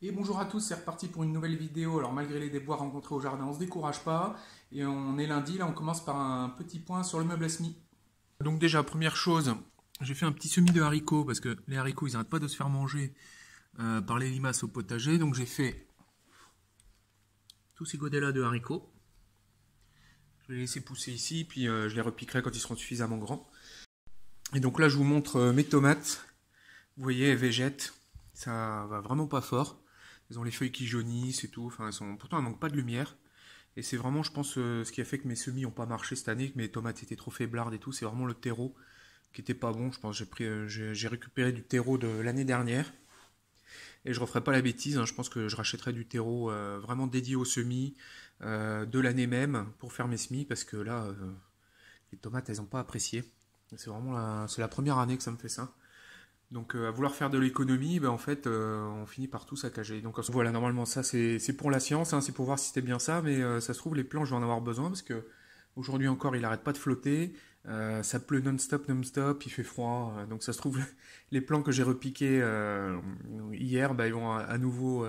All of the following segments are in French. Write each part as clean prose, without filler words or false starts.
Et bonjour à tous, c'est reparti pour une nouvelle vidéo. Alors malgré les déboires rencontrés au jardin, on se décourage pas. Et on est lundi, là on commence par un petit point sur le meuble à semis. Donc déjà, première chose, j'ai fait un petit semis de haricots parce que les haricots ils n'arrêtent pas de se faire manger par les limaces au potager. Donc j'ai fait tous ces godets là de haricots. Je vais les laisser pousser ici, puis je les repiquerai quand ils seront suffisamment grands. Et donc là je vous montre mes tomates. Vous voyez, elles végètent. Ça va vraiment pas fort. Elles ont les feuilles qui jaunissent et tout. Enfin, pourtant, elles manquent pas de lumière. Et c'est vraiment, je pense, ce qui a fait que mes semis n'ont pas marché cette année, que mes tomates étaient trop faiblardes et tout. C'est vraiment le terreau qui était pas bon. Je pense que j'ai récupéré du terreau de l'année dernière. Et je referai pas la bêtise. Hein. Je pense que je rachèterai du terreau vraiment dédié aux semis de l'année même pour faire mes semis. Parce que là, les tomates, elles n'ont pas apprécié. C'est vraiment c'est la première année que ça me fait ça. Donc à vouloir faire de l'économie, ben, en fait, on finit par tout saccager. Donc voilà, normalement ça c'est pour la science, hein, c'est pour voir si c'était bien ça, mais ça se trouve les plants je vais en avoir besoin parce que aujourd'hui encore il n'arrête pas de flotter, ça pleut non-stop, non-stop, il fait froid, donc ça se trouve les plants que j'ai repiqués hier, ben, ils vont à nouveau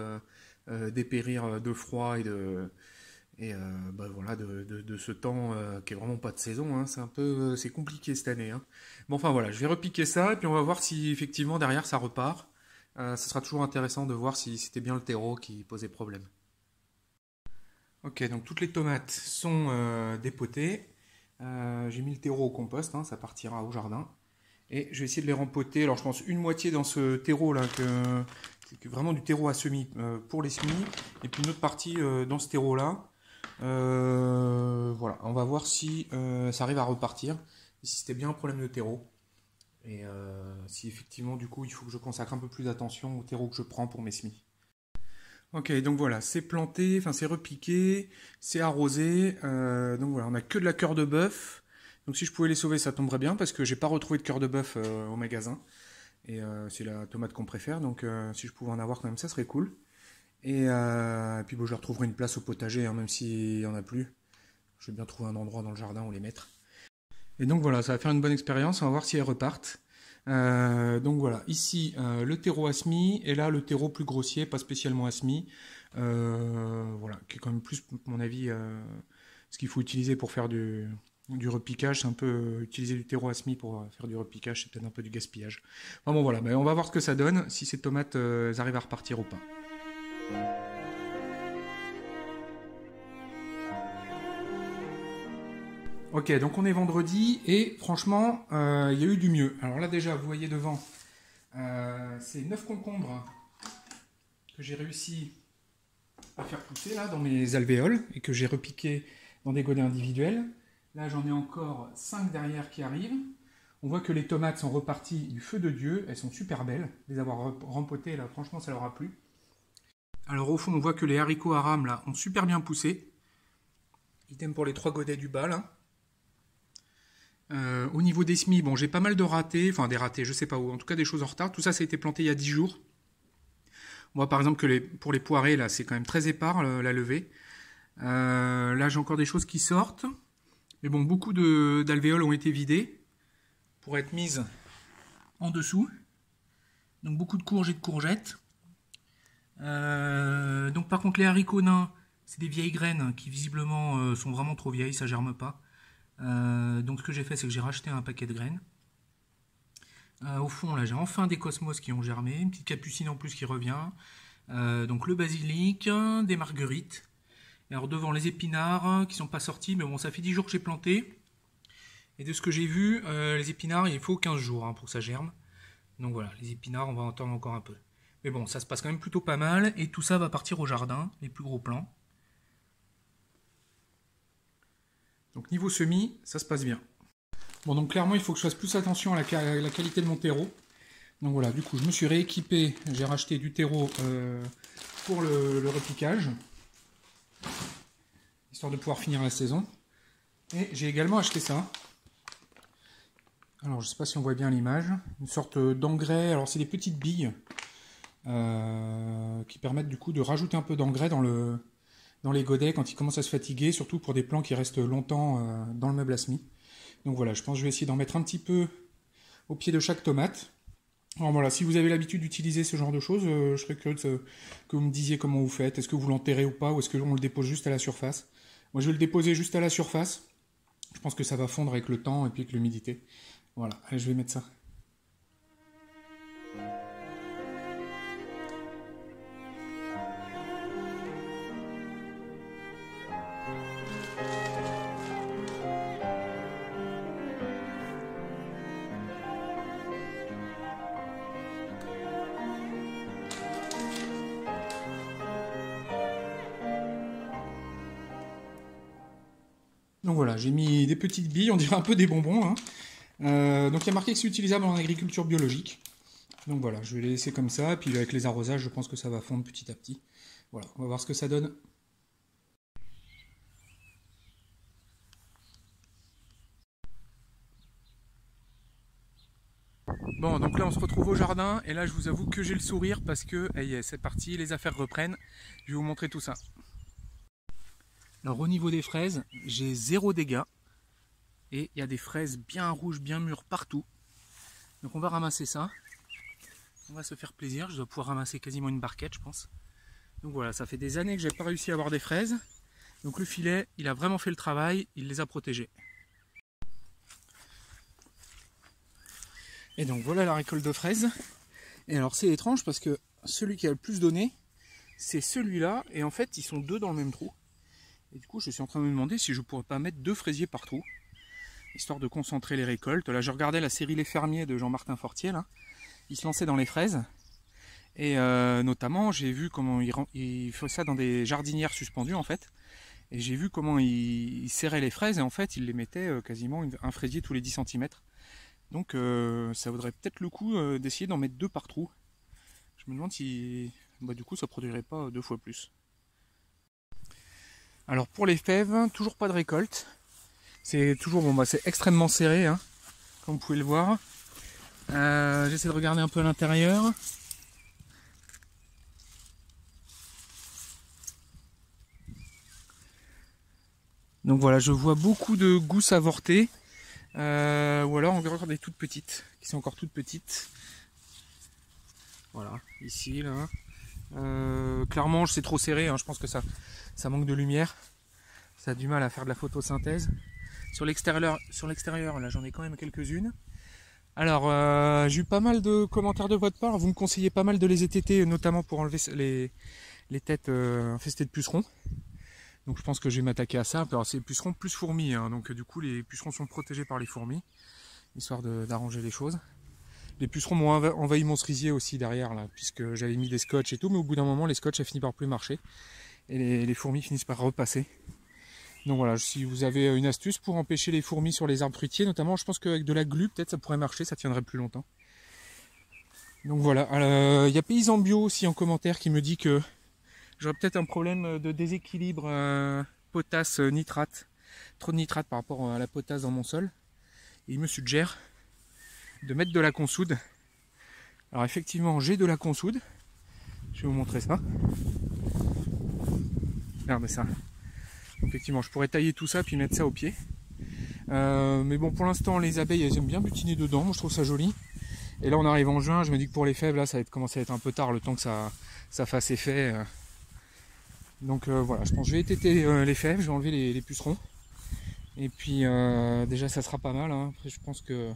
dépérir de froid et bah voilà, de ce temps qui est vraiment pas de saison, hein. C'est un peu, c'est compliqué cette année, hein. Bon, enfin voilà, je vais repiquer ça et puis on va voir si effectivement derrière ça repart. Ce sera toujours intéressant de voir si c'était bien le terreau qui posait problème. Ok, donc toutes les tomates sont dépotées. J'ai mis le terreau au compost, hein, ça partira au jardin. Et je vais essayer de les rempoter. Alors je pense une moitié dans ce terreau là, c'est vraiment du terreau à semis pour les semis. Et puis une autre partie dans ce terreau là. Voilà, on va voir si ça arrive à repartir, et si c'était bien un problème de terreau, et si effectivement du coup il faut que je consacre un peu plus d'attention au terreau que je prends pour mes semis. Ok, donc voilà, c'est planté, enfin c'est repiqué, c'est arrosé, donc voilà, on a que de la cœur de bœuf, donc si je pouvais les sauver ça tomberait bien, parce que j'ai pas retrouvé de cœur de bœuf au magasin, et c'est la tomate qu'on préfère, donc si je pouvais en avoir quand même ça serait cool. Et puis bon, je leur trouverai une place au potager, hein, même s'il n'y en a plus. Je vais bien trouver un endroit dans le jardin où les mettre. Et donc voilà, ça va faire une bonne expérience, on va voir si elles repartent. Donc voilà, ici le terreau à semis, et là le terreau plus grossier, pas spécialement à semis. Voilà, qui est quand même plus, à mon avis, ce qu'il faut utiliser pour faire du repiquage. C'est un peu utiliser du terreau à semis pour faire du repiquage, c'est peut-être un peu du gaspillage. Enfin bon voilà, ben, on va voir ce que ça donne, si ces tomates arrivent à repartir ou pas. Ok, donc on est vendredi et franchement, il y a eu du mieux. Alors là déjà, vous voyez devant, c'est 9 concombres que j'ai réussi à faire pousser là dans mes alvéoles et que j'ai repiqué dans des godets individuels. Là j'en ai encore 5 derrière qui arrivent. On voit que les tomates sont reparties du feu de Dieu, elles sont super belles. Les avoir rempotées là, franchement ça leur a plu. Alors au fond on voit que les haricots à rames là ont super bien poussé. Idem pour les 3 godets du bas là. Au niveau des semis, bon, j'ai pas mal de ratés, enfin des ratés, je sais pas où, en tout cas des choses en retard. Tout ça, ça a été planté il y a 10 jours. On voit par exemple que pour les poirées, là, c'est quand même très épars la levée. Là, j'ai encore des choses qui sortent. Mais bon, beaucoup d'alvéoles ont été vidées pour être mises en dessous. Donc beaucoup de courges et de courgettes. Donc par contre, les haricots nains, c'est des vieilles graines qui visiblement sont vraiment trop vieilles, ça germe pas. Donc ce que j'ai fait, c'est que j'ai racheté un paquet de graines. Au fond, là, j'ai enfin des cosmos qui ont germé, une petite capucine en plus qui revient. Donc le basilic, des marguerites. Et alors devant les épinards qui sont pas sortis, mais bon, ça fait 10 jours que j'ai planté. Et de ce que j'ai vu, les épinards, il faut 15 jours pour que ça germe. Donc voilà, les épinards, on va attendre encore un peu. Mais bon, ça se passe quand même plutôt pas mal. Et tout ça va partir au jardin, les plus gros plants. Donc niveau semis, ça se passe bien. Bon, donc clairement, il faut que je fasse plus attention à la qualité de mon terreau. Donc voilà, du coup, je me suis rééquipé. J'ai racheté du terreau pour le repiquage, histoire de pouvoir finir la saison. Et j'ai également acheté ça. Alors, je ne sais pas si on voit bien l'image. Une sorte d'engrais. Alors, c'est des petites billes qui permettent du coup de rajouter un peu d'engrais dans les godets quand ils commencent à se fatiguer, surtout pour des plants qui restent longtemps dans le meuble à semis. Donc voilà, je pense que je vais essayer d'en mettre un petit peu au pied de chaque tomate. Alors voilà, si vous avez l'habitude d'utiliser ce genre de choses, je serais curieux que vous me disiez comment vous faites. Est-ce que vous l'enterrez ou pas, ou est-ce qu'on le dépose juste à la surface? Moi, je vais le déposer juste à la surface. Je pense que ça va fondre avec le temps et puis avec l'humidité. Voilà, allez, je vais mettre ça. Donc voilà, j'ai mis des petites billes, on dirait un peu des bonbons, hein. Donc il y a marqué que c'est utilisable en agriculture biologique. Donc voilà, je vais les laisser comme ça, puis avec les arrosages, je pense que ça va fondre petit à petit. Voilà, on va voir ce que ça donne. Bon, donc là on se retrouve au jardin, et là je vous avoue que j'ai le sourire parce que, c'est parti, les affaires reprennent. Je vais vous montrer tout ça. Alors au niveau des fraises, j'ai 0 dégâts, et il y a des fraises bien rouges, bien mûres partout. Donc on va ramasser ça. On va se faire plaisir, je dois pouvoir ramasser quasiment une barquette, je pense. Donc voilà, ça fait des années que j'ai pas réussi à avoir des fraises. Donc le filet, il a vraiment fait le travail, il les a protégées. Et donc voilà la récolte de fraises. Et alors c'est étrange parce que celui qui a le plus donné, c'est celui-là. Et en fait, ils sont 2 dans le même trou. Et du coup, je suis en train de me demander si je pourrais pas mettre 2 fraisiers par trou, histoire de concentrer les récoltes. Là, je regardais la série Les Fermiers de Jean-Martin Fortier, là. Il se lançait dans les fraises. Et notamment, j'ai vu comment il fait ça dans des jardinières suspendues, en fait. Et j'ai vu comment il serrait les fraises, et en fait, il les mettait quasiment un fraisier tous les 10 cm. Donc, ça vaudrait peut-être le coup d'essayer d'en mettre 2 par trou. Je me demande si, du coup, ça produirait pas 2 fois plus. Alors, pour les fèves, toujours pas de récolte. C'est toujours, c'est extrêmement serré, hein, comme vous pouvez le voir. J'essaie de regarder un peu à l'intérieur. Donc voilà, je vois beaucoup de gousses avortées. Ou alors encore des toutes petites, qui sont encore toutes petites. Voilà, ici, là. Clairement, c'est trop serré, hein, je pense que ça manque de lumière. Ça a du mal à faire de la photosynthèse. Sur l'extérieur, là, j'en ai quand même quelques-unes. Alors, j'ai eu pas mal de commentaires de votre part. Vous me conseillez pas mal de les étêter, notamment pour enlever les têtes infestées de pucerons. Donc je pense que je vais m'attaquer à ça. Alors c'est pucerons plus fourmis, hein, donc du coup les pucerons sont protégés par les fourmis, histoire d'arranger les choses. Les pucerons m'ont envahi mon cerisier aussi derrière, là, puisque j'avais mis des scotch et tout, mais au bout d'un moment les scotch a fini par plus marcher. Et les fourmis finissent par repasser. Donc voilà, si vous avez une astuce pour empêcher les fourmis sur les arbres fruitiers, notamment, je pense qu'avec de la glu, peut-être ça pourrait marcher, ça tiendrait plus longtemps. Donc voilà, il y a Paysan Bio aussi en commentaire qui me dit que j'aurais peut-être un problème de déséquilibre potasse-nitrate, trop de nitrate par rapport à la potasse dans mon sol. Et il me suggère de mettre de la consoude. Alors effectivement, j'ai de la consoude. Je vais vous montrer ça. Regardez ça. Effectivement, je pourrais tailler tout ça puis mettre ça au pied. Mais bon, pour l'instant, les abeilles, elles aiment bien butiner dedans. Moi, je trouve ça joli. Et là, on arrive en juin. Je me dis que pour les fèves, là, ça va commencer à être un peu tard, le temps que ça fasse effet. Donc voilà, je pense que je vais étêter les fèves, je vais enlever les pucerons. Et puis déjà, ça sera pas mal, hein. Après, je pense que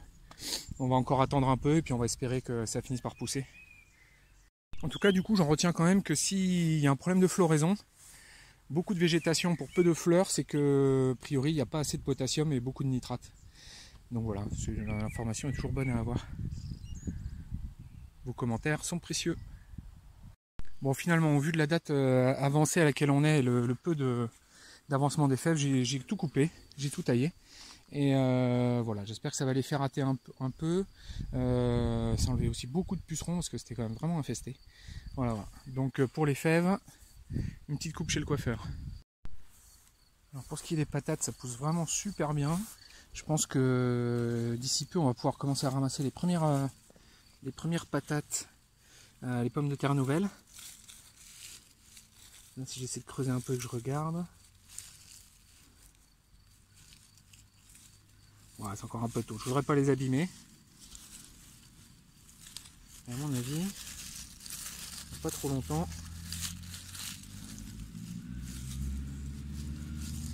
on va encore attendre un peu et puis on va espérer que ça finisse par pousser. En tout cas, du coup, j'en retiens quand même que s'il y a un problème de floraison, beaucoup de végétation pour peu de fleurs, c'est que, a priori, il n'y a pas assez de potassium et beaucoup de nitrate. Donc voilà, l'information est toujours bonne à avoir. Vos commentaires sont précieux. Bon, finalement, au vu de la date avancée à laquelle on est, le peu d'avancement des fèves, j'ai tout coupé, j'ai tout taillé. Et voilà, j'espère que ça va les faire rater un peu. Ça enlevait aussi beaucoup de pucerons parce que c'était quand même vraiment infesté. Voilà. Donc pour les fèves, une petite coupe chez le coiffeur. Alors pour ce qui est des patates, ça pousse vraiment super bien. Je pense que d'ici peu, on va pouvoir commencer à ramasser les premières patates, les pommes de terre nouvelles. Là, si j'essaie de creuser un peu et que je regarde. Ouais, c'est encore un peu tôt, je voudrais pas les abîmer. Et à mon avis, pas trop longtemps,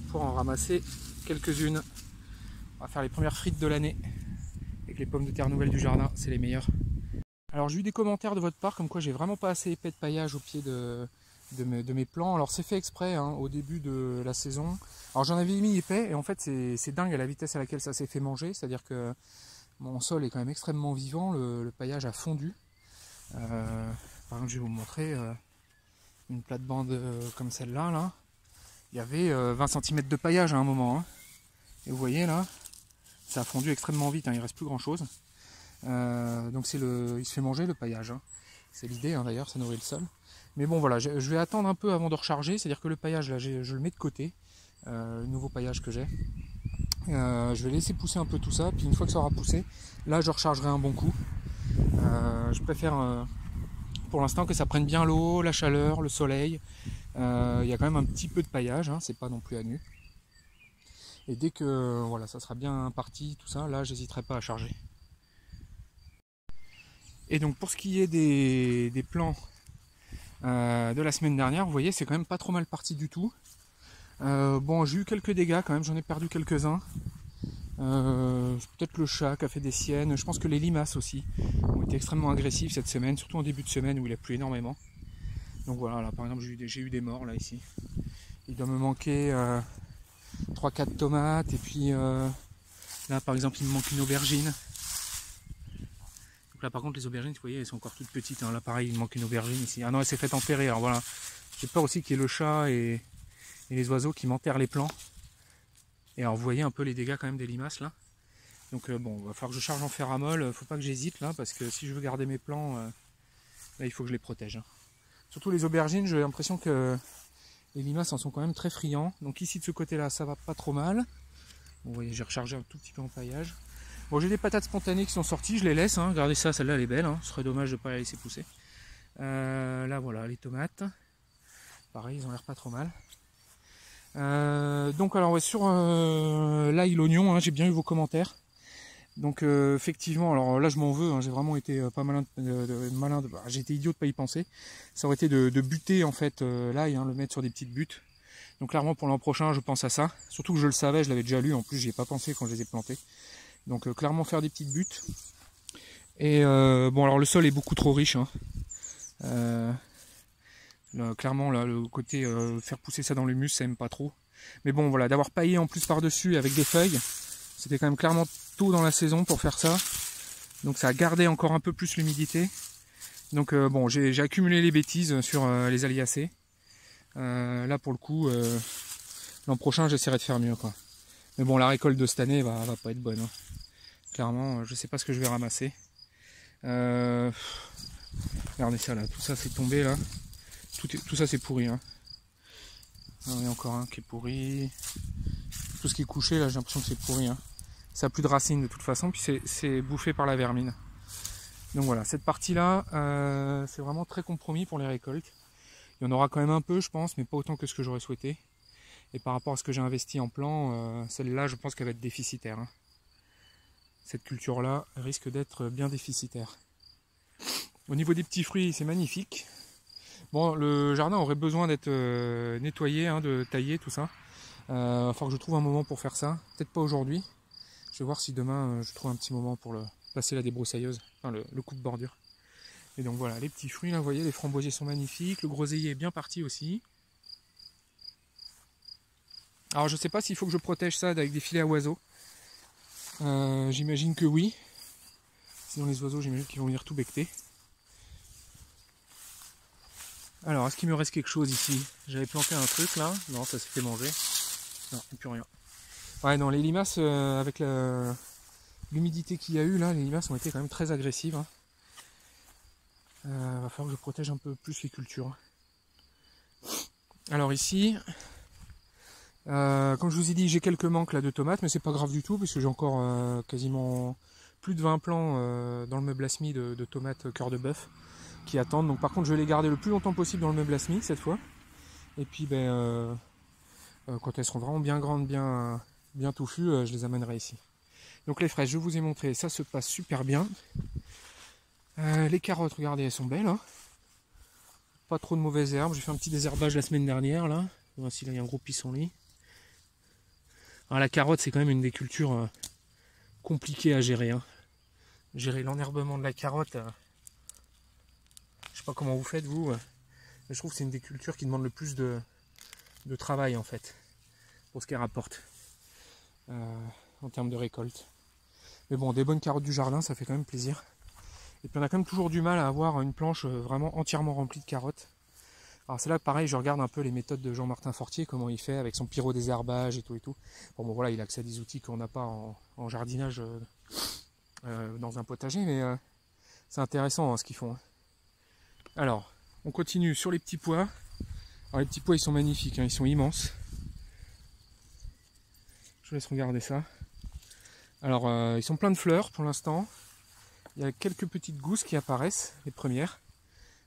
pour en ramasser quelques-unes. On va faire les premières frites de l'année avec les pommes de terre nouvelles du jardin, c'est les meilleures. Alors j'ai eu des commentaires de votre part comme quoi j'ai vraiment pas assez épais de paillage au pied de mes plants. Alors c'est fait exprès hein, au début de la saison. Alors j'en avais mis épais et en fait c'est dingue à la vitesse à laquelle ça s'est fait manger. C'est-à-dire que mon sol est quand même extrêmement vivant, le paillage a fondu. Par exemple je vais vous montrer une plate-bande comme celle-là. Là. Il y avait 20 cm de paillage à un moment. Hein. Et vous voyez là, ça a fondu extrêmement vite, hein, il ne reste plus grand-chose. Donc il se fait manger le paillage. Hein. C'est l'idée hein, d'ailleurs, ça nourrit le sol. Mais bon voilà, je vais attendre un peu avant de recharger, c'est-à-dire que le paillage là, je le mets de côté, le nouveau paillage que j'ai. Je vais laisser pousser un peu tout ça, puis une fois que ça aura poussé, là je rechargerai un bon coup. Je préfère pour l'instant que ça prenne bien l'eau, la chaleur, le soleil. Il y a quand même un petit peu de paillage, hein, c'est pas non plus à nu. Et dès que voilà, ça sera bien parti, tout ça, là j'hésiterai pas à charger. Et donc pour ce qui est des plants de la semaine dernière, vous voyez c'est quand même pas trop mal parti du tout. Bon j'ai eu quelques dégâts quand même, j'en ai perdu quelques-uns. Peut-être le chat qui a fait des siennes, je pense que les limaces aussi ont été extrêmement agressifs cette semaine, surtout en début de semaine où il a plu énormément. Donc voilà, là par exemple j'ai eu des morts là ici. Il doit me manquer 3-4 tomates et puis là par exemple il me manque une aubergine. Là par contre les aubergines, vous voyez, elles sont encore toutes petites. Hein. Là pareil, il manque une aubergine ici. Ah non, elle s'est faite enterrer. Alors voilà, j'ai peur aussi qu'il y ait le chat et les oiseaux qui m'enterrent les plants. Et alors vous voyez un peu les dégâts quand même des limaces là. Donc bon, il va falloir que je charge en fer à molle. Faut pas que j'hésite là, parce que si je veux garder mes plants, là il faut que je les protège. Hein. Surtout les aubergines, j'ai l'impression que les limaces en sont quand même très friands. Donc ici de ce côté là, ça va pas trop mal. Bon, vous voyez, j'ai rechargé un tout petit peu en paillage. Bon, j'ai des patates spontanées qui sont sorties, je les laisse. Hein. Regardez ça, celle-là elle est belle. Hein. Ce serait dommage de ne pas la laisser pousser. Là voilà, les tomates. Pareil, ils ont l'air pas trop mal. Donc alors ouais, sur l'ail, l'oignon, hein, j'ai bien eu vos commentaires. Donc effectivement, alors là je m'en veux, hein, j'ai vraiment été pas malin, j'ai été idiot de pas y penser. Ça aurait été de buter en fait l'ail, hein, le mettre sur des petites buttes. Donc clairement pour l'an prochain je pense à ça. Surtout que je le savais, je l'avais déjà lu, en plus j'y ai pas pensé quand je les ai plantés. Donc clairement faire des petites buttes. Et bon alors le sol est beaucoup trop riche. Hein. Là, clairement là, le côté faire pousser ça dans l'humus, ça aime pas trop. Mais bon voilà, d'avoir paillé en plus par-dessus avec des feuilles, c'était quand même clairement tôt dans la saison pour faire ça. Donc ça a gardé encore un peu plus l'humidité. Donc bon, j'ai accumulé les bêtises sur les aliacées. Là pour le coup, l'an prochain j'essaierai de faire mieux quoi. Mais bon, la récolte de cette année va pas être bonne. Hein. Clairement, je sais pas ce que je vais ramasser. Regardez ça là, tout ça c'est tombé là. Tout ça c'est pourri. Hein. Il y a encore un qui est pourri. Tout ce qui est couché là, j'ai l'impression que c'est pourri. Hein. Ça n'a plus de racines de toute façon, puis c'est bouffé par la vermine. Donc voilà, cette partie là, c'est vraiment très compromis pour les récoltes. Il y en aura quand même un peu je pense, mais pas autant que ce que j'aurais souhaité. Et par rapport à ce que j'ai investi en plan, celle-là je pense qu'elle va être déficitaire. Hein. Cette culture-là risque d'être bien déficitaire. Au niveau des petits fruits, c'est magnifique. Bon, le jardin aurait besoin d'être nettoyé, hein, de tailler tout ça. Il va falloir que je trouve un moment pour faire ça. Peut-être pas aujourd'hui. Je vais voir si demain je trouve un petit moment pour passer la débroussailleuse, enfin le coup de bordure. Et donc voilà, les petits fruits là, vous voyez, les framboisiers sont magnifiques. Le groseillier est bien parti aussi. Alors je sais pas s'il faut que je protège ça avec des filets à oiseaux. J'imagine que oui. Sinon les oiseaux, j'imagine qu'ils vont venir tout becter. Alors, est-ce qu'il me reste quelque chose ici? J'avais planté un truc là. Non, ça s'est fait manger. Non, il n'y a plus rien. Ouais, non, les limaces, avec l'humidité qu'il y a eu là, les limaces ont été quand même très agressives. Hein. Va falloir que je protège un peu plus les cultures. Alors ici, comme je vous ai dit, j'ai quelques manques là de tomates, mais c'est pas grave du tout, puisque j'ai encore quasiment plus de 20 plants dans le meuble asmi de tomates cœur de bœuf qui attendent. Donc par contre je vais les garder le plus longtemps possible dans le meuble asmi cette fois. Et puis ben, quand elles seront vraiment bien grandes, bien touffues, je les amènerai ici. Donc les fraises, je vous ai montré, ça se passe super bien. Les carottes, regardez, elles sont belles. Hein. Pas trop de mauvaises herbes. J'ai fait un petit désherbage la semaine dernière. Là, voici, là il y a un gros pissenlit. Alors, la carotte, c'est quand même une des cultures compliquées à gérer. Hein. Gérer l'enherbement de la carotte. Je sais pas comment vous faites vous. Mais je trouve que c'est une des cultures qui demande le plus de travail en fait. Pour ce qu'elle rapporte. En termes de récolte. Mais bon, des bonnes carottes du jardin, ça fait quand même plaisir. Et puis on a quand même toujours du mal à avoir une planche vraiment entièrement remplie de carottes. Alors c'est là pareil, je regarde un peu les méthodes de Jean-Martin Fortier, comment il fait avec son pyro-désherbage et tout et tout. Bon voilà, il a accès à des outils qu'on n'a pas en jardinage dans un potager, mais c'est intéressant hein, ce qu'ils font. Hein. Alors, on continue sur les petits pois. Alors les petits pois, ils sont magnifiques, hein, ils sont immenses. Je vous laisse regarder ça. Alors, ils sont pleins de fleurs pour l'instant. Il y a quelques petites gousses qui apparaissent, les premières.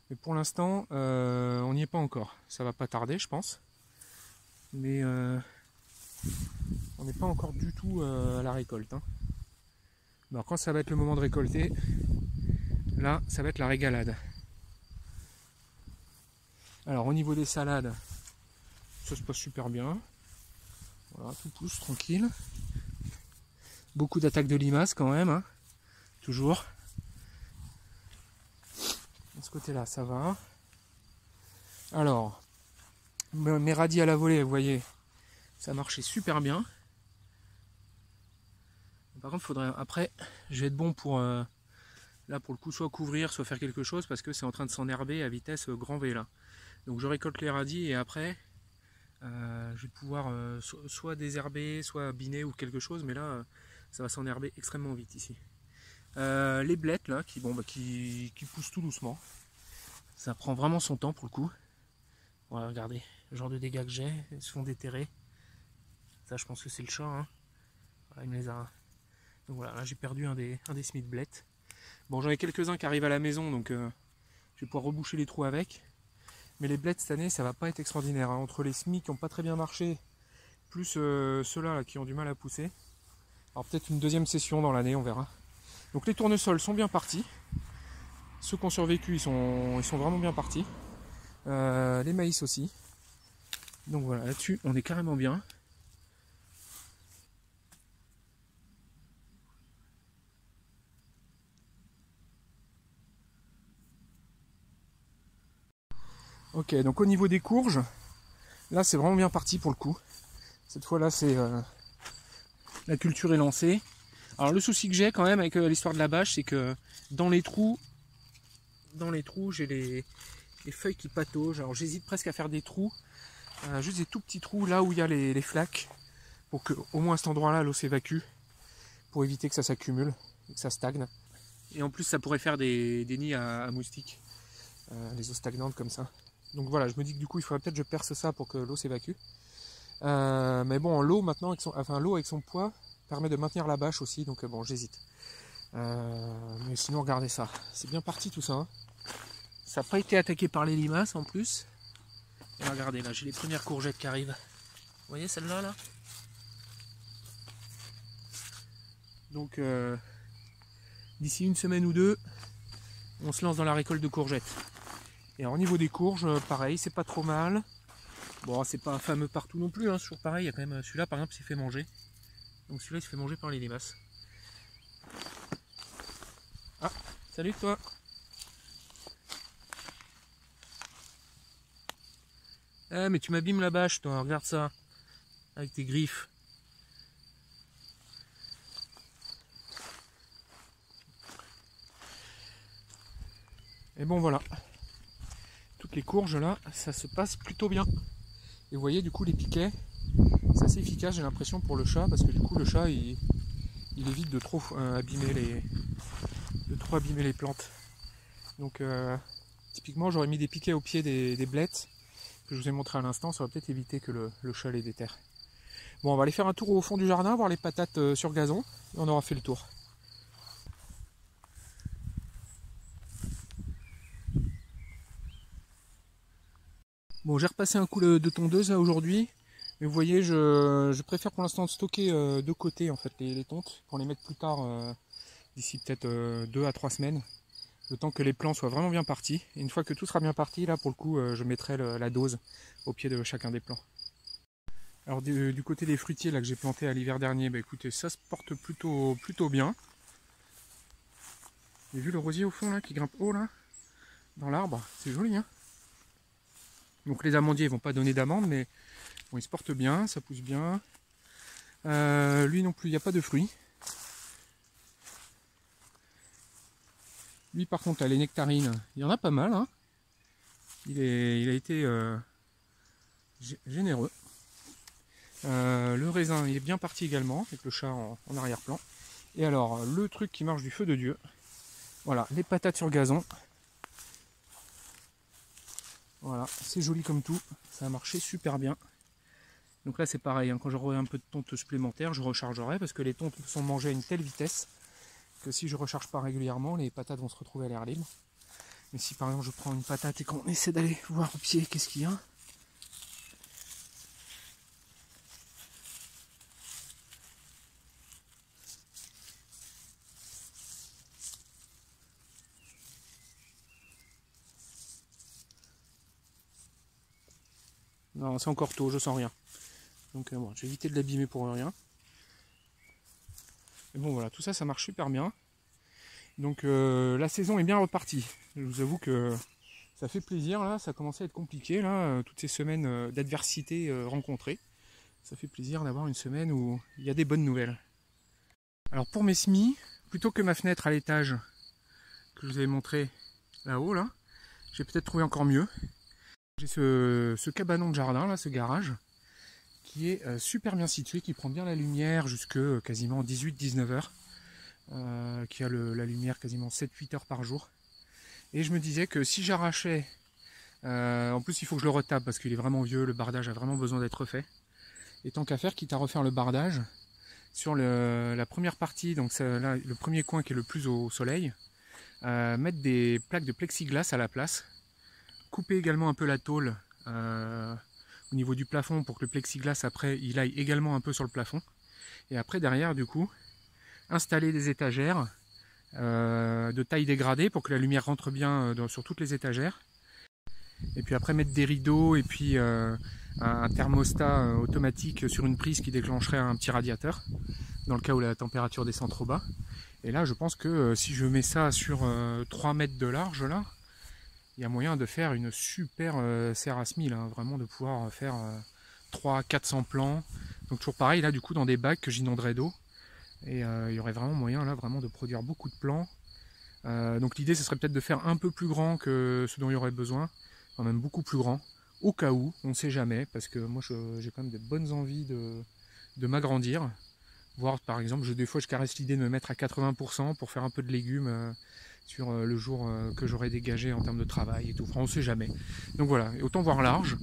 Mais pour l'instant, on n'y est pas encore. Ça va pas tarder, je pense. Mais on n'est pas encore du tout à la récolte. Hein. Alors, quand ça va être le moment de récolter, là, ça va être la régalade. Alors, au niveau des salades, ça se passe super bien. Voilà, tout pousse tranquille. Beaucoup d'attaques de limaces quand même, hein. Toujours. De ce côté-là, ça va. Alors, mes radis à la volée, vous voyez, ça marchait super bien. Par contre, faudrait après, je vais être bon pour là pour le coup soit couvrir, soit faire quelque chose parce que c'est en train de s'enherber à vitesse grand V là. Donc je récolte les radis et après, je vais pouvoir soit désherber, soit biner ou quelque chose, mais là, ça va s'enherber extrêmement vite ici. Les blettes là, qui poussent tout doucement. Ça prend vraiment son temps pour le coup. Voilà, regardez, le genre de dégâts que j'ai, ils se font déterrer. Ça, je pense que c'est le chat. Hein. Voilà, il me les a. Donc voilà, là j'ai perdu un des Smith blettes. Bon, j'en ai quelques-uns qui arrivent à la maison, donc je vais pouvoir reboucher les trous avec. Mais les blettes cette année, ça va pas être extraordinaire. Hein. Entre les Smith qui n'ont pas très bien marché, plus ceux-là là, qui ont du mal à pousser. Alors peut-être une deuxième session dans l'année, on verra. Donc les tournesols sont bien partis. Ceux qui ont survécu, ils sont vraiment bien partis. Les maïs aussi. Donc voilà, là-dessus, on est carrément bien. Ok, donc au niveau des courges, là c'est vraiment bien parti pour le coup. Cette fois-là, c'est la culture est lancée. Alors le souci que j'ai quand même avec l'histoire de la bâche, c'est que dans les trous, j'ai les feuilles qui pataugent. Alors j'hésite presque à faire des trous, juste des tout petits trous là où il y a les flaques, pour que au moins à cet endroit-là l'eau s'évacue, pour éviter que ça s'accumule, que ça stagne. Et en plus ça pourrait faire des nids à moustiques, les eaux stagnantes comme ça. Donc voilà, je me dis que du coup il faudrait peut-être que je perce ça pour que l'eau s'évacue. Mais bon, l'eau maintenant, l'eau avec son poids permet de maintenir la bâche aussi, donc bon, j'hésite. Mais sinon, regardez ça, c'est bien parti tout ça. Hein. Ça n'a pas été attaqué par les limaces en plus. Et regardez, là, j'ai les premières courgettes qui arrivent. Vous voyez celle-là, là, donc, d'ici une semaine ou deux, on se lance dans la récolte de courgettes. Et alors, au niveau des courges, pareil, c'est pas trop mal. Bon, c'est pas fameux partout non plus, hein, c'est toujours pareil. Il y a quand même celui-là, par exemple, il s'est fait manger. Donc celui-là, il se fait manger par les limaces. Ah, salut toi. Ah, mais tu m'abîmes la bâche, toi, regarde ça. Avec tes griffes. Et bon, voilà. Toutes les courges, là, ça se passe plutôt bien. Et vous voyez, du coup, les piquets, c'est assez efficace, j'ai l'impression, pour le chat, parce que du coup, le chat, il évite de trop abîmer les plantes. Donc, typiquement, j'aurais mis des piquets au pied des blettes, que je vous ai montré à l'instant, ça aurait peut-être évité que le chat les déterre. Bon, on va aller faire un tour au fond du jardin, voir les patates sur gazon, et on aura fait le tour. Bon, j'ai repassé un coup de tondeuse là aujourd'hui. Mais vous voyez, je préfère pour l'instant stocker de côté en fait les tontes pour les mettre plus tard d'ici peut-être 2 à 3 semaines. le temps que les plants soient vraiment bien partis. Et une fois que tout sera bien parti, là pour le coup, je mettrai la dose au pied de chacun des plants. Alors du côté des fruitiers là que j'ai planté à l'hiver dernier, bah écoutez, ça se porte plutôt bien. Vous avez vu le rosier au fond là qui grimpe haut là dans l'arbre, c'est joli hein. Donc les amandiers ils vont pas donner d'amandes, mais bon, ils se portent bien, ça pousse bien. Lui non plus, il n'y a pas de fruits. Lui par contre, là, les nectarines, il y en a pas mal hein. Il a été généreux. Le raisin il est bien parti également, avec le chat en arrière-plan. Et alors, le truc qui marche du feu de Dieu, voilà, les patates sur gazon. Voilà, c'est joli comme tout, ça a marché super bien. Donc là c'est pareil, hein, quand j'aurai un peu de tonte supplémentaire, je rechargerai, parce que les tontes sont mangées à une telle vitesse que si je recharge pas régulièrement, les patates vont se retrouver à l'air libre. Mais si par exemple je prends une patate et qu'on essaie d'aller voir au pied qu'est-ce qu'il y a, non, c'est encore tôt, je sens rien. Donc bon, j'ai évité de l'abîmer pour rien. Mais bon voilà, tout ça, ça marche super bien. Donc la saison est bien repartie. Je vous avoue que ça fait plaisir là, ça commençait à être compliqué là, toutes ces semaines d'adversité rencontrées. Ça fait plaisir d'avoir une semaine où il y a des bonnes nouvelles. Alors pour mes semis, plutôt que ma fenêtre à l'étage que je vous avais montré là-haut là, j'ai peut-être trouvé encore mieux. J'ai ce cabanon de jardin là, ce garage, qui est super bien situé, qui prend bien la lumière jusque quasiment 18-19 heures, qui a la lumière quasiment 7-8 heures par jour. Et je me disais que si j'arrachais, en plus il faut que je le retape parce qu'il est vraiment vieux, le bardage a vraiment besoin d'être refait. Et tant qu'à faire, quitte à refaire le bardage, sur la première partie, donc là, le premier coin qui est le plus au soleil, mettre des plaques de plexiglas à la place, couper également un peu la tôle au niveau du plafond pour que le plexiglas après il aille également un peu sur le plafond. Et après derrière du coup, installer des étagères de taille dégradée pour que la lumière rentre bien sur toutes les étagères. Et puis après mettre des rideaux et puis un thermostat automatique sur une prise qui déclencherait un petit radiateur dans le cas où la température descend trop bas. Et là je pense que si je mets ça sur 3 mètres de large là, il y a moyen de faire une super serre à semis, hein, vraiment de pouvoir faire 300-400 plants. Donc toujours pareil là du coup dans des bacs que j'inonderais d'eau. Et il y aurait vraiment moyen là vraiment de produire beaucoup de plants. Donc l'idée ce serait peut-être de faire un peu plus grand que ce dont il y aurait besoin, enfin même beaucoup plus grand, au cas où, on ne sait jamais, parce que moi j'ai quand même de bonnes envies de m'agrandir. Voire par exemple, des fois je caresse l'idée de me mettre à 80% pour faire un peu de légumes sur le jour que j'aurai dégagé en termes de travail et tout. Enfin, on ne sait jamais. Donc voilà, autant voir large.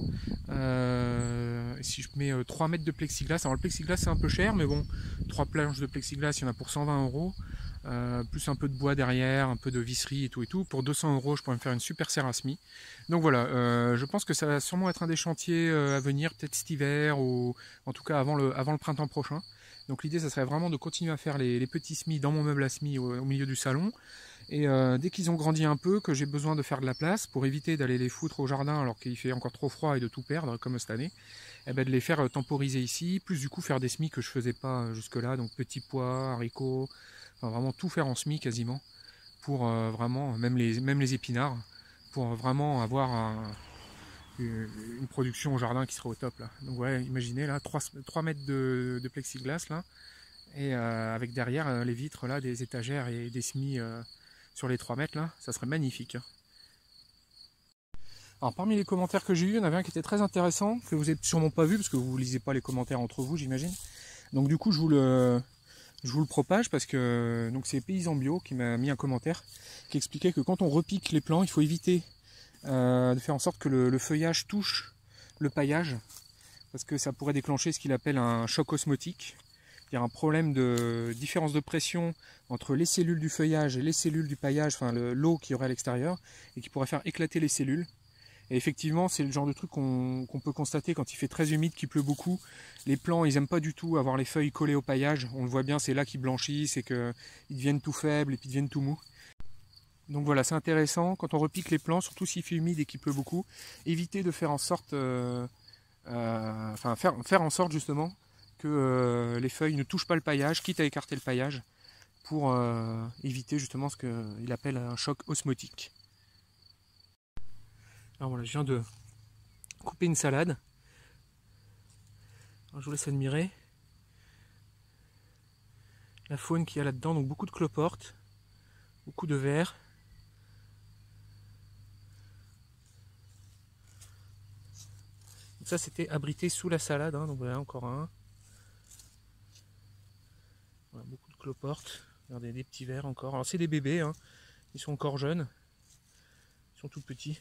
Si je mets 3 mètres de plexiglas, alors le plexiglas c'est un peu cher, mais bon, 3 planches de plexiglas, il y en a pour 120 €. Plus un peu de bois derrière, un peu de visserie et tout. Pour 200 €, je pourrais me faire une super serre à semis. Donc voilà, je pense que ça va sûrement être un des chantiers à venir, peut-être cet hiver, ou en tout cas avant le printemps prochain. Donc l'idée, ça serait vraiment de continuer à faire les petits semis dans mon meuble à semis au milieu du salon. Et dès qu'ils ont grandi un peu, que j'ai besoin de faire de la place, pour éviter d'aller les foutre au jardin alors qu'il fait encore trop froid et de tout perdre, comme cette année, eh ben de les faire temporiser ici, plus du coup faire des semis que je faisais pas jusque-là, donc petits pois, haricots, enfin vraiment tout faire en semis quasiment, pour vraiment, même les épinards, pour vraiment avoir une production au jardin qui serait au top là. Donc ouais, imaginez là, 3 mètres de plexiglas là, et avec derrière les vitres là, des étagères et des semis sur les 3 mètres là, ça serait magnifique. Alors parmi les commentaires que j'ai eu, il y en avait un qui était très intéressant, que vous n'avez sûrement pas vu, parce que vous ne lisez pas les commentaires entre vous, j'imagine. Donc du coup je vous le propage, parce que c'est Paysan Bio qui m'a mis un commentaire qui expliquait que quand on repique les plants, il faut éviter de faire en sorte que le feuillage touche le paillage, parce que ça pourrait déclencher ce qu'il appelle un choc osmotique. Il y a un problème de différence de pression entre les cellules du feuillage et les cellules du paillage, enfin l'eau qui y aurait à l'extérieur, et qui pourrait faire éclater les cellules. Et effectivement, c'est le genre de truc qu'on peut constater quand il fait très humide, qu'il pleut beaucoup. Les plants, ils n'aiment pas du tout avoir les feuilles collées au paillage. On le voit bien, c'est là qu'ils blanchissent et qu'ils deviennent tout faibles et puis deviennent tout mous. Donc voilà, c'est intéressant quand on repique les plants, surtout s'il fait humide et qu'il pleut beaucoup, éviter de faire en sorte, faire en sorte justement que les feuilles ne touchent pas le paillage, quitte à écarter le paillage, pour éviter justement ce qu'il appelle un choc osmotique. Alors voilà, je viens de couper une salade. Alors, je vous laisse admirer la faune qu'il y a là-dedans, donc beaucoup de cloportes, beaucoup de vers. Donc ça c'était abrité sous la salade, hein, donc voilà encore un. Voilà, beaucoup de cloportes, regardez des petits vers encore. Alors c'est des bébés, hein. Ils sont encore jeunes, ils sont tout petits.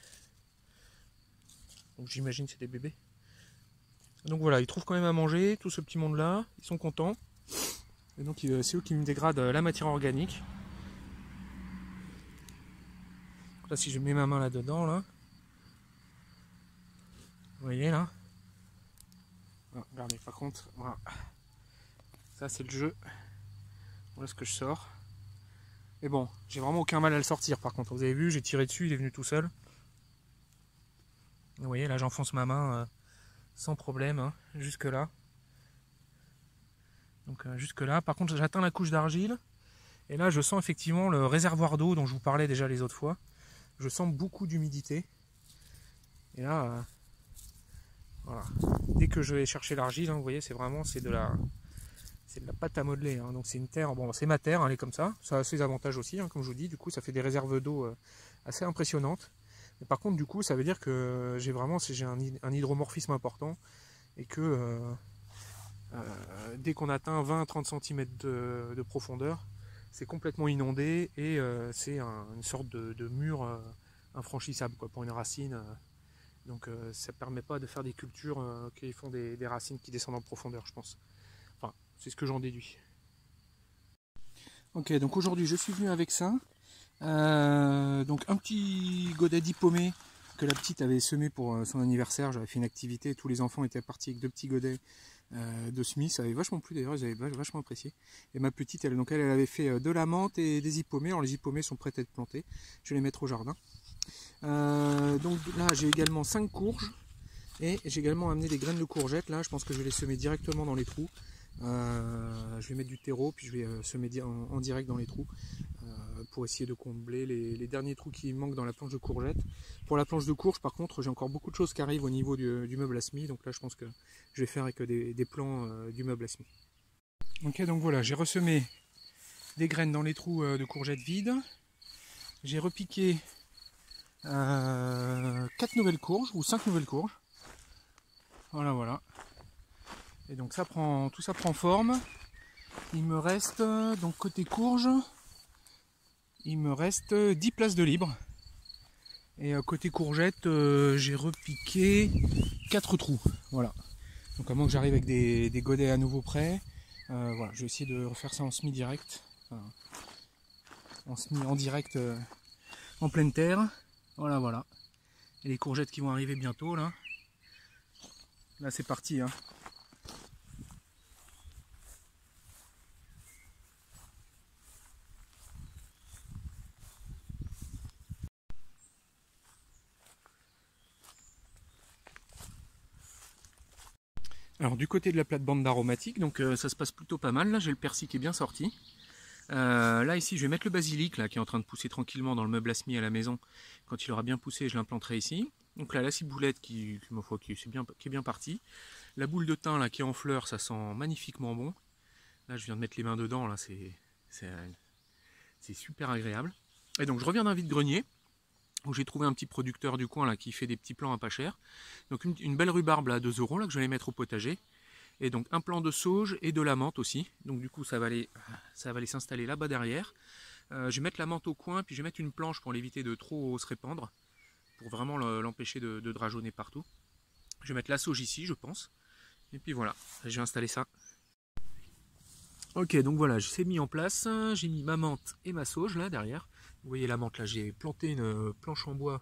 Donc j'imagine que c'est des bébés. Donc voilà, ils trouvent quand même à manger, tout ce petit monde là, ils sont contents. Et donc c'est eux qui me dégradent la matière organique. Là si je mets ma main là dedans là, vous voyez là, ah, regardez par contre, voilà. Ça c'est le jeu, voilà ce que je sors. Mais bon, j'ai vraiment aucun mal à le sortir par contre, vous avez vu, j'ai tiré dessus, il est venu tout seul. Vous voyez là j'enfonce ma main sans problème, hein, jusque là. Donc jusque là, par contre j'atteins la couche d'argile. Et là je sens effectivement le réservoir d'eau dont je vous parlais déjà les autres fois. Je sens beaucoup d'humidité. Et là, voilà. Dès que je vais chercher l'argile, hein, vous voyez, c'est vraiment de la pâte à modeler. Hein. Donc c'est une terre, bon c'est ma terre, hein, elle est comme ça. Ça a ses avantages aussi, hein, comme je vous dis. Du coup ça fait des réserves d'eau assez impressionnantes. Mais par contre du coup ça veut dire que j'ai un hydromorphisme important. Et que dès qu'on atteint 20-30 cm de profondeur, c'est complètement inondé et c'est une sorte de mur infranchissable quoi, pour une racine. Donc ça ne permet pas de faire des cultures qui font des racines qui descendent en profondeur, je pense. Enfin, c'est ce que j'en déduis. Ok, donc aujourd'hui je suis venu avec ça. Donc un petit godet diplômé que la petite avait semé pour son anniversaire. J'avais fait une activité, tous les enfants étaient partis avec 2 petits godets de semis, ça avait vachement plu d'ailleurs, ils avaient vachement apprécié. Et ma petite, elle avait fait de la menthe et des hippomées. Alors les hippomées sont prêtes à être plantées, je vais les mettre au jardin. Donc là j'ai également 5 courges et j'ai également amené des graines de courgettes. Là je pense que je vais les semer directement dans les trous. Je vais mettre du terreau puis je vais semer en direct dans les trous pour essayer de combler les derniers trous qui manquent dans la planche de courgettes. Pour la planche de courge par contre j'ai encore beaucoup de choses qui arrivent au niveau du meuble à semis, donc là je pense que je vais faire avec des plants du meuble à semis. Ok, donc voilà, j'ai ressemé des graines dans les trous de courgettes vides. J'ai repiqué 4 nouvelles courges ou 5 nouvelles courges. Voilà. Et donc tout ça prend forme. Il me reste, donc côté courge, il me reste 10 places de libre. Et côté courgette, j'ai repiqué 4 trous. Voilà. Donc à moins que j'arrive avec des godets à nouveau prêts. Voilà, je vais essayer de refaire ça en semi direct. En direct en pleine terre. Voilà. Et les courgettes qui vont arriver bientôt là. Là c'est parti, hein. Alors du côté de la plate-bande d'aromatique, donc ça se passe plutôt pas mal. Là j'ai le persil qui est bien sorti. Là ici je vais mettre le basilic là, qui est en train de pousser tranquillement dans le meuble à semis à la maison. Quand il aura bien poussé, je l'implanterai ici. Donc là la ciboulette qui est bien partie. La boule de thym là qui est en fleurs, ça sent magnifiquement bon. Là je viens de mettre les mains dedans, là c'est super agréable. Et donc je reviens d'un vide-grenier où j'ai trouvé un petit producteur du coin là qui fait des petits plants à pas cher. Donc une belle rhubarbe là à 2 € là que je vais aller mettre au potager. Et donc un plant de sauge et de la menthe aussi. Donc du coup ça va aller s'installer là-bas derrière. Je vais mettre la menthe au coin, puis je vais mettre une planche pour l'éviter de trop se répandre, pour vraiment l'empêcher de drageonner partout. Je vais mettre la sauge ici je pense. Et puis voilà, je vais installer ça. Ok, donc voilà, c'est mis en place. J'ai mis ma menthe et ma sauge là derrière. Vous voyez la menthe là, j'ai planté une planche en bois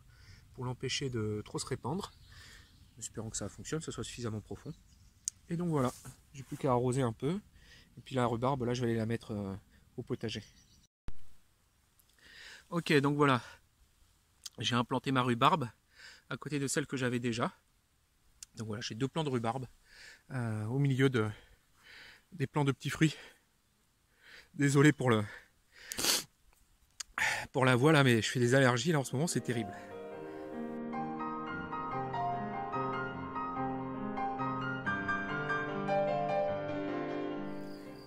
pour l'empêcher de trop se répandre. Espérons que ça fonctionne, que ce soit suffisamment profond. Et donc voilà, j'ai plus qu'à arroser un peu. Et puis la rhubarbe, là je vais aller la mettre au potager. Ok, donc voilà, j'ai implanté ma rhubarbe à côté de celle que j'avais déjà. Donc voilà, j'ai 2 plants de rhubarbe au milieu des plants de petits fruits. Désolé pour la voix là, mais je fais des allergies là en ce moment, c'est terrible.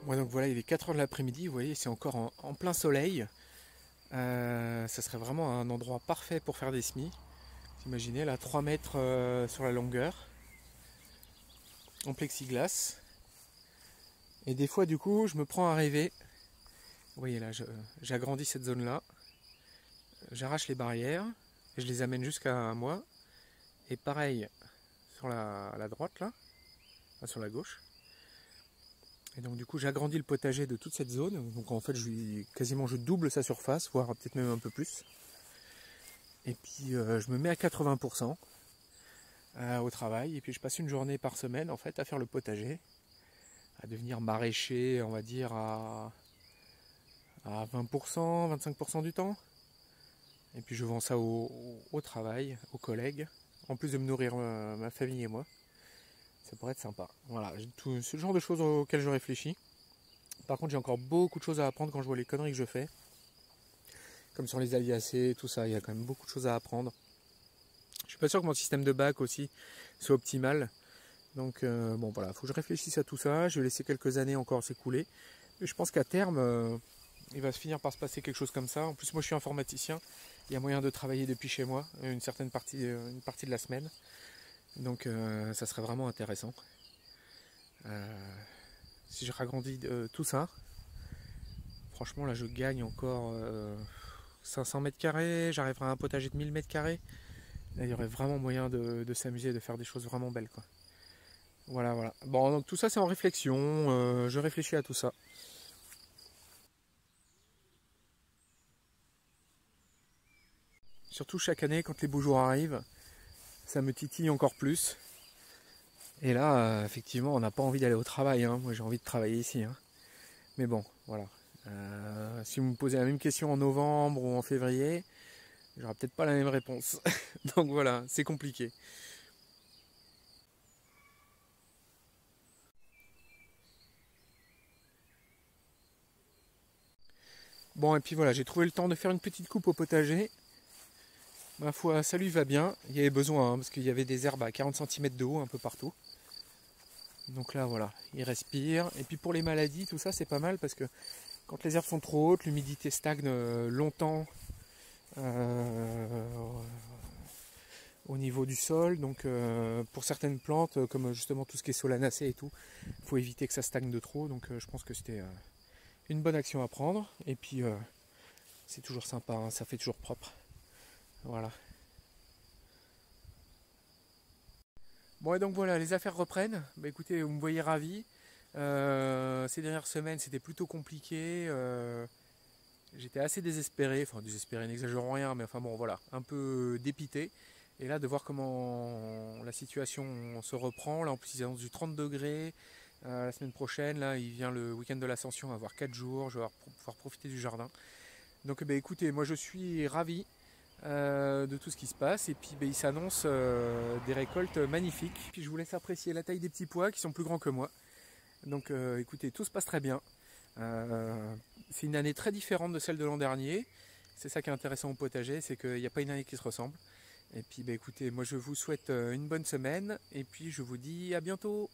Bon, donc voilà, il est 4 h de l'après-midi, vous voyez, c'est encore en plein soleil. Ça serait vraiment un endroit parfait pour faire des semis. Vous imaginez là, 3 mètres sur la longueur, en plexiglas. Et des fois du coup, je me prends à rêver. Vous voyez là, j'agrandis cette zone là. J'arrache les barrières, et je les amène jusqu'à moi. Et pareil sur la droite là, enfin, sur la gauche. Et donc du coup j'agrandis le potager de toute cette zone. Donc en fait je double sa surface, voire peut-être même un peu plus. Et puis je me mets à 80% au travail. Et puis je passe une journée par semaine en fait à faire le potager. À devenir maraîcher, on va dire à 20%, 25% du temps. Et puis je vends ça au travail, aux collègues, en plus de me nourrir ma famille et moi. Ça pourrait être sympa. Voilà, c'est le genre de choses auxquelles je réfléchis. Par contre, j'ai encore beaucoup de choses à apprendre quand je vois les conneries que je fais. Comme sur les aliacées, tout ça, il y a quand même beaucoup de choses à apprendre. Je suis pas sûr que mon système de bac aussi soit optimal. Donc bon voilà, il faut que je réfléchisse à tout ça. Je vais laisser quelques années encore s'écouler. Mais je pense qu'à terme, il va se finir par se passer quelque chose comme ça. En plus, moi je suis informaticien. Il y a moyen de travailler depuis chez moi une partie de la semaine. Donc ça serait vraiment intéressant. Si je ragrandis tout ça, franchement là je gagne encore 500 mètres carrés, j'arriverai à un potager de 1000 mètres carrés. Là il y aurait vraiment moyen de s'amuser, de faire des choses vraiment belles quoi. Voilà, voilà. Bon, donc tout ça c'est en réflexion, je réfléchis à tout ça. Surtout chaque année quand les beaux jours arrivent, ça me titille encore plus. Et là, effectivement, on n'a pas envie d'aller au travail, hein. Moi j'ai envie de travailler ici. Hein. Mais bon, voilà. Si vous me posez la même question en novembre ou en février, j'aurai peut-être pas la même réponse. Donc voilà, c'est compliqué. Bon, et puis voilà, j'ai trouvé le temps de faire une petite coupe au potager. Ma foi, ça lui va bien. Il y avait besoin, hein, parce qu'il y avait des herbes à 40 cm de haut un peu partout. Donc là, voilà, il respire. Et puis pour les maladies, tout ça, c'est pas mal parce que quand les herbes sont trop hautes, l'humidité stagne longtemps au niveau du sol. Donc pour certaines plantes, comme justement tout ce qui est solanacée et tout, il faut éviter que ça stagne de trop. Donc je pense que c'était une bonne action à prendre. Et puis c'est toujours sympa, hein, ça fait toujours propre. Voilà. Bon et donc voilà, les affaires reprennent. Bah écoutez, vous me voyez ravi. Ces dernières semaines c'était plutôt compliqué. J'étais assez désespéré, enfin désespéré, n'exagérons rien, mais enfin bon voilà, un peu dépité. Et là de voir comment la situation se reprend, là en plus ils annoncent du 30 degrés. La semaine prochaine, là il vient le week-end de l'Ascension, on va avoir 4 jours, je vais pouvoir profiter du jardin. Donc bah, écoutez, moi je suis ravi de tout ce qui se passe et puis bah, il s'annonce des récoltes magnifiques. Puis je vous laisse apprécier la taille des petits pois qui sont plus grands que moi. Donc écoutez, tout se passe très bien. C'est une année très différente de celle de l'an dernier. C'est ça qui est intéressant au potager, c'est qu'il n'y a pas une année qui se ressemble. Et puis bah, écoutez, moi je vous souhaite une bonne semaine et puis je vous dis à bientôt.